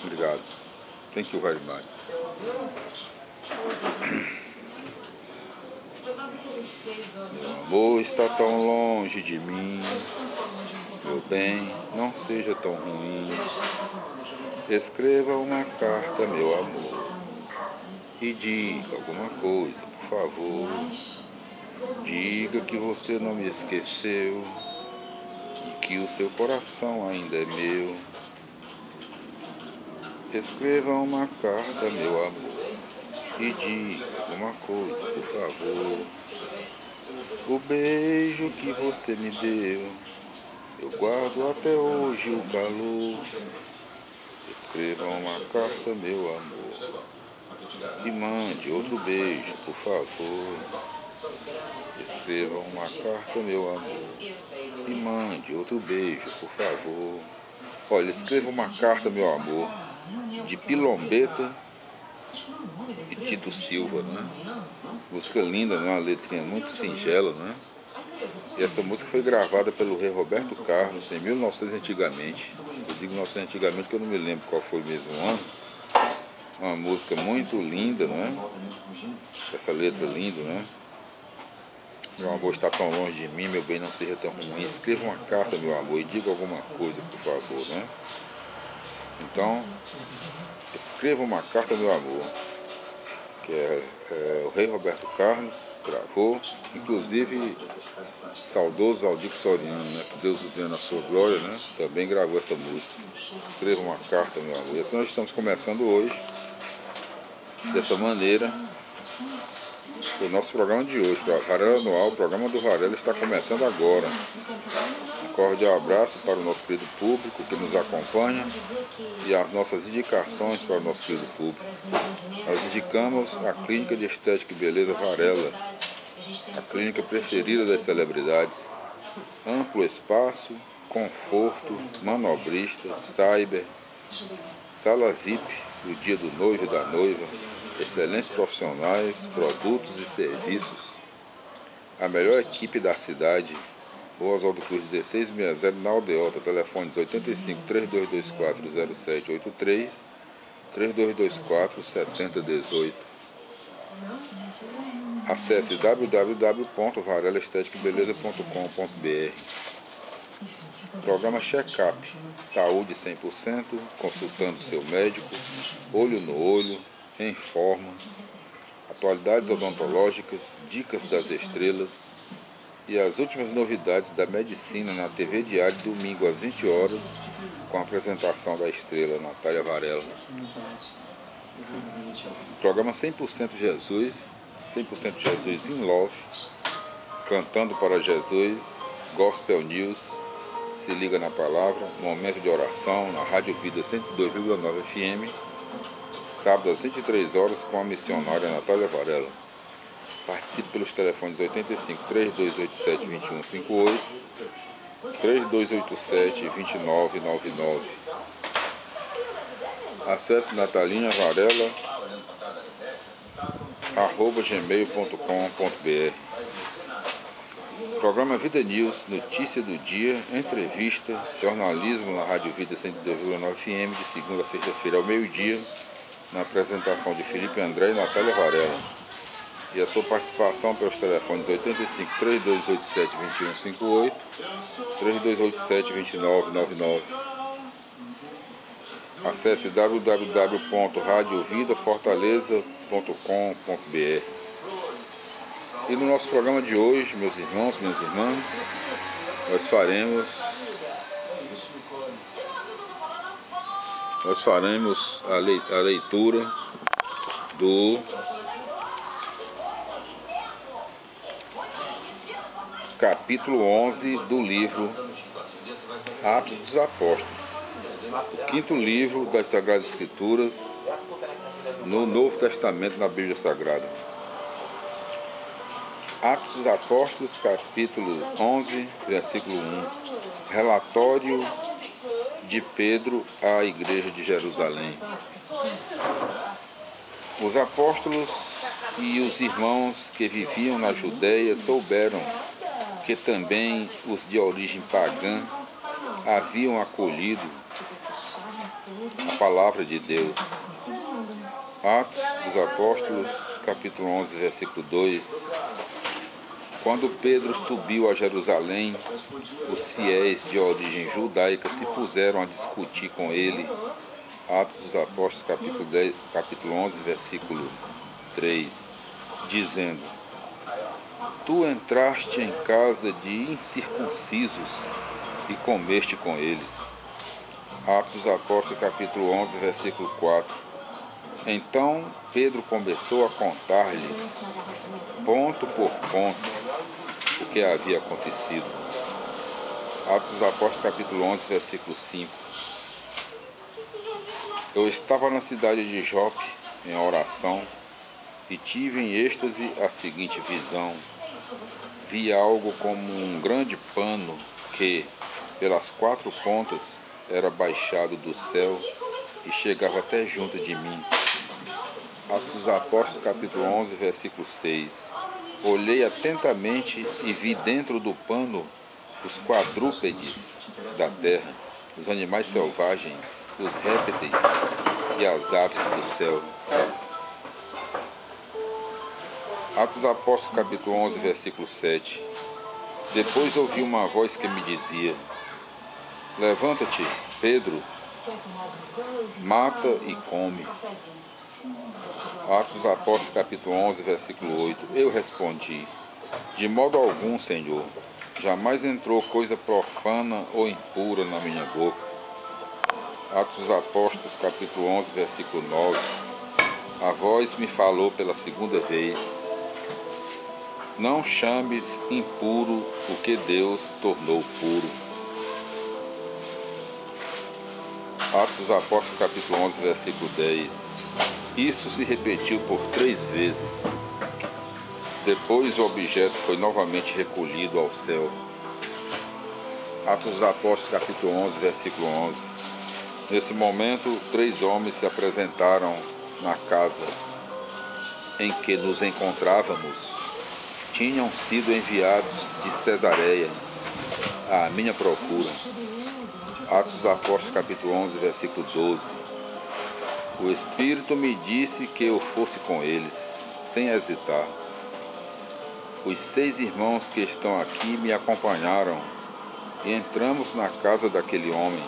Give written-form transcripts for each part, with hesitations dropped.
Obrigado. Thank you very much. Meu amor está tão longe de mim. Meu bem, não seja tão ruim. Escreva uma carta, meu amor, e diga alguma coisa, por favor. Diga que você não me esqueceu e que o seu coração ainda é meu. Escreva uma carta, meu amor, e diga alguma coisa, por favor. O beijo que você me deu, eu guardo até hoje o calor. Escreva uma carta, meu amor, e mande outro beijo, por favor. Escreva uma carta, meu amor, e mande outro beijo, por favor. Olha, escreva uma carta, meu amor, de Pilombeta e Tito Silva, né? Música linda, né? Uma letrinha muito singela, né? E essa música foi gravada pelo rei Roberto Carlos em 1900 antigamente. Eu digo 1900 antigamente porque eu não me lembro qual foi o mesmo ano. Uma música muito linda, né? Essa letra linda, né? Meu amor está tão longe de mim, meu bem não seja tão ruim. Escreva uma carta, meu amor, e diga alguma coisa, por favor, né? Então, escreva uma carta, meu amor, que o rei Roberto Carlos gravou, inclusive saudoso Aldir Soriano, né? Que Deus o tenha na sua glória, né? Também gravou essa música. Escreva uma carta, meu amor. E assim nós estamos começando hoje, dessa maneira, o nosso programa de hoje, para a Varela Anual. O programa do Varela está começando agora. Um cordial abraço para o nosso querido público que nos acompanha e as nossas indicações para o nosso querido público. Nós indicamos a Clínica de Estética e Beleza Varela, a clínica preferida das celebridades. Amplo espaço, conforto, manobrista, cyber, sala VIP do dia do noivo e da noiva, excelentes profissionais, produtos e serviços, a melhor equipe da cidade. Rua Oswaldo Cruz 1660, na Aldeota, telefones 85 3224 0783, 3224 7018. Acesse www.varelaesteticabeleza.com.br. Programa Check-up, saúde 100%, consultando seu médico, olho no olho, em forma, atualidades odontológicas, dicas das estrelas e as últimas novidades da medicina na TV Diário, domingo às 20 horas, com a apresentação da estrela Natália Varela. Programa 100% Jesus, 100% Jesus in Love, cantando para Jesus, Gospel News, se liga na palavra, momento de oração na Rádio Vida 102,9 FM, sábado às 23 horas com a missionária Natália Varela. Participe pelos telefones 85 3287 2158, 3287 2999. Acesse natalinhavarela@gmail.com.br. Programa Vida News, notícia do dia, entrevista, jornalismo na Rádio Vida 102,9 FM, de segunda a sexta-feira ao meio-dia, na apresentação de Felipe André e Natália Varela. E a sua participação pelos telefones 85 3287 2158, 3287 2999. Acesse www.radiovidafortaleza.com.br. E no nosso programa de hoje, meus irmãos, minhas irmãs, nós faremos a leitura do capítulo 11 do livro Atos dos Apóstolos, o quinto livro das Sagradas Escrituras no Novo Testamento, na Bíblia Sagrada. Atos dos Apóstolos, capítulo 11, versículo 1. Relatório de Pedro à Igreja de Jerusalém. Os apóstolos e os irmãos que viviam na Judéia souberam que também os de origem pagã haviam acolhido a palavra de Deus. Atos dos Apóstolos, capítulo 11, versículo 2. Quando Pedro subiu a Jerusalém, os fiéis de origem judaica se puseram a discutir com ele. Atos dos Apóstolos, capítulo 11, versículo 3, dizendo: Tu entraste em casa de incircuncisos e comeste com eles. Atos dos Apóstolos, capítulo 11, versículo 4. Então Pedro começou a contar-lhes, ponto por ponto, o que havia acontecido. Atos dos Apóstolos, capítulo 11, versículo 5. Eu estava na cidade de Jope, em oração, e tive em êxtase a seguinte visão. Vi algo como um grande pano que, pelas 4 pontas, era baixado do céu e chegava até junto de mim. Atos dos Apóstolos, capítulo 11, versículo 6. Olhei atentamente e vi dentro do pano os quadrúpedes da terra, os animais selvagens, os répteis e as aves do céu. Atos dos Apóstolos, capítulo 11, versículo 7. Depois ouvi uma voz que me dizia: Levanta-te, Pedro, mata e come. Atos dos Apóstolos, capítulo 11, versículo 8. Eu respondi: De modo algum, Senhor, jamais entrou coisa profana ou impura na minha boca. Atos dos Apóstolos, capítulo 11, versículo 9. A voz me falou pela segunda vez: Não chames impuro o que Deus tornou puro. Atos dos Apóstolos, capítulo 11, versículo 10. Isso se repetiu por 3 vezes. Depois o objeto foi novamente recolhido ao céu. Atos dos Apóstolos, capítulo 11, versículo 11. Nesse momento, 3 homens se apresentaram na casa em que nos encontrávamos. Tinham sido enviados de Cesareia à minha procura. Atos dos Apóstolos, capítulo 11, versículo 12. O Espírito me disse que eu fosse com eles, sem hesitar. Os 6 irmãos que estão aqui me acompanharam e entramos na casa daquele homem.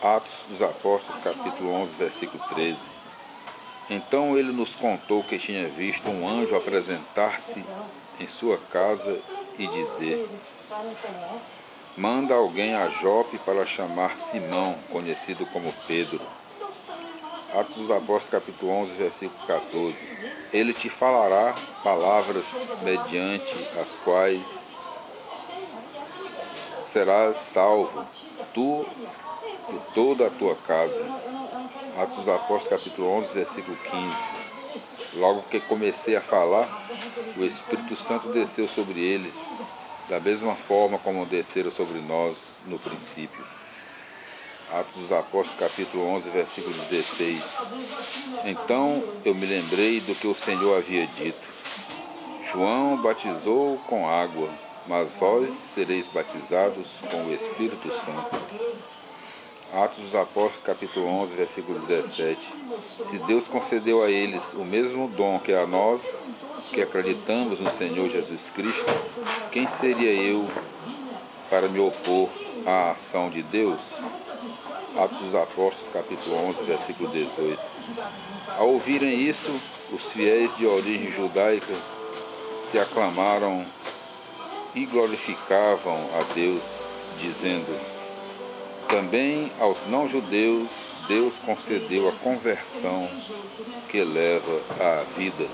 Atos dos Apóstolos, capítulo 11, versículo 13. Então ele nos contou que tinha visto um anjo apresentar-se em sua casa e dizer: Manda alguém a Jope para chamar Simão, conhecido como Pedro. Atos dos Apóstolos, capítulo 11, versículo 14. Ele te falará palavras mediante as quais serás salvo, tu e toda a tua casa. Atos dos Apóstolos, capítulo 11, versículo 15. Logo que comecei a falar, o Espírito Santo desceu sobre eles, da mesma forma como desceram sobre nós no princípio. Atos dos Apóstolos, capítulo 11, versículo 16. Então eu me lembrei do que o Senhor havia dito: João batizou com água, mas vós sereis batizados com o Espírito Santo. Atos dos Apóstolos, capítulo 11, versículo 17. Se Deus concedeu a eles o mesmo dom que a nós, que acreditamos no Senhor Jesus Cristo, quem seria eu para me opor à ação de Deus? Atos dos Apóstolos, capítulo 11, versículo 18. Ao ouvirem isso, os fiéis de origem judaica se aclamaram e glorificavam a Deus, dizendo: Também aos não-judeus Deus concedeu a conversão que leva à vida.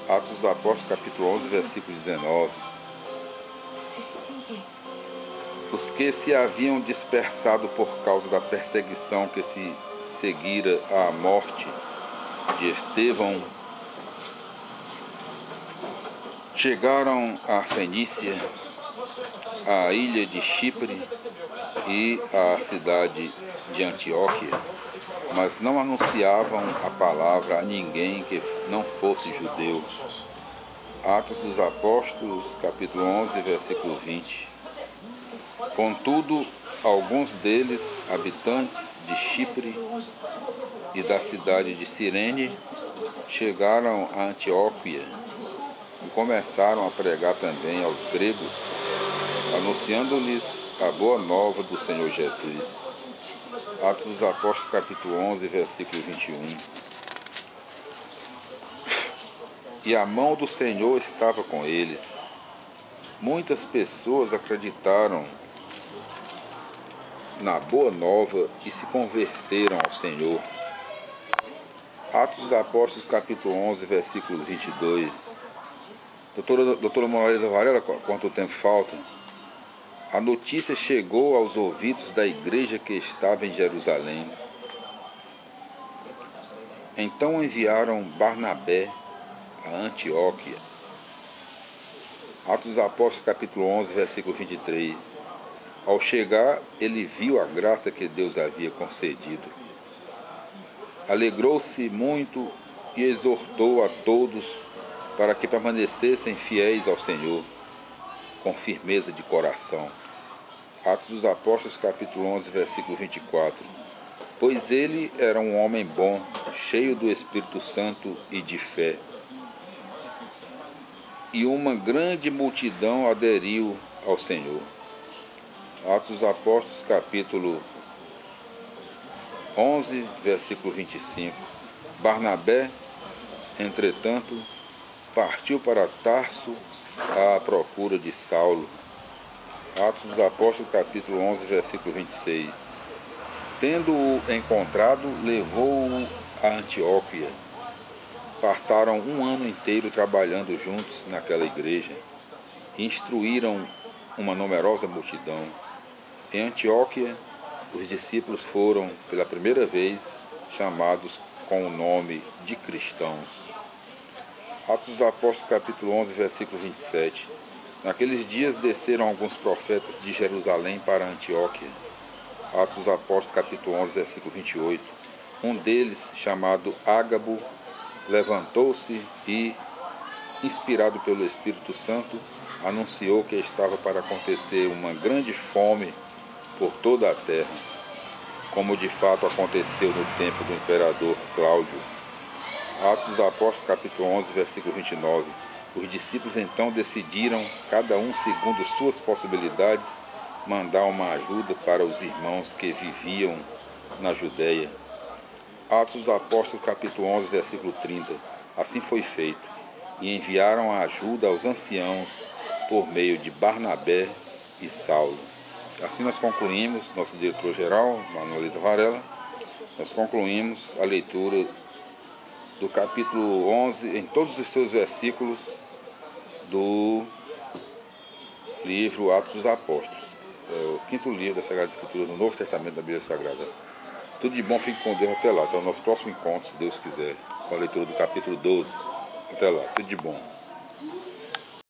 Atos dos Apóstolos, capítulo 11, versículo 19. Os que se haviam dispersado por causa da perseguição que se seguira à morte de Estevão chegaram à Fenícia, à ilha de Chipre e à cidade de Antioquia, mas não anunciavam a palavra a ninguém que não fosse judeu. Atos dos Apóstolos, capítulo 11, versículo 20. Contudo, Alguns deles, habitantes de Chipre e da cidade de Cirene, chegaram a Antioquia e começaram a pregar também aos gregos, anunciando-lhes a boa nova do Senhor Jesus. Atos dos Apóstolos, capítulo 11, versículo 21. E a mão do Senhor estava com eles. Muitas pessoas acreditaram na boa nova e se converteram ao Senhor. Atos dos Apóstolos, capítulo 11, versículo 22. Doutora Moraleza Varela, quanto tempo falta? A notícia chegou aos ouvidos da igreja que estava em Jerusalém. Então enviaram Barnabé a Antioquia. Atos dos Apóstolos, capítulo 11, versículo 23. Ao chegar, ele viu a graça que Deus havia concedido. Alegrou-se muito e exortou a todos para que permanecessem fiéis ao Senhor, com firmeza de coração. Atos dos Apóstolos, capítulo 11, versículo 24. Pois ele era um homem bom, cheio do Espírito Santo e de fé. E uma grande multidão aderiu ao Senhor. Atos dos Apóstolos, capítulo 11, versículo 25. Barnabé, entretanto, partiu para Tarso à procura de Saulo. Atos dos Apóstolos, capítulo 11, versículo 26. Tendo-o encontrado, levou-o a Antioquia. Passaram um ano inteiro trabalhando juntos naquela igreja. Instruíram uma numerosa multidão. Em Antioquia, os discípulos foram, pela primeira vez, chamados com o nome de cristãos. Atos dos Apóstolos, capítulo 11, versículo 27. Naqueles dias desceram alguns profetas de Jerusalém para Antioquia. Atos dos Apóstolos, capítulo 11, versículo 28. Um deles, chamado Ágabo, levantou-se e, inspirado pelo Espírito Santo, anunciou que estava para acontecer uma grande fome por toda a terra, como de fato aconteceu no tempo do imperador Cláudio. Atos dos Apóstolos, capítulo 11, versículo 29. Os discípulos então decidiram, cada um segundo suas possibilidades, mandar uma ajuda para os irmãos que viviam na Judéia. Atos dos Apóstolos, capítulo 11, versículo 30. Assim foi feito, e enviaram a ajuda aos anciãos por meio de Barnabé e Saulo. Assim nós concluímos, nosso diretor-geral, Moraleza Varela, nós concluímos a leitura do capítulo 11, em todos os seus versículos, do livro Atos dos Apóstolos. É o quinto livro da Sagrada Escritura do Novo Testamento da Bíblia Sagrada. Tudo de bom, fique com Deus até lá. Até o nosso próximo encontro, se Deus quiser, com a leitura do capítulo 12. Até lá, tudo de bom.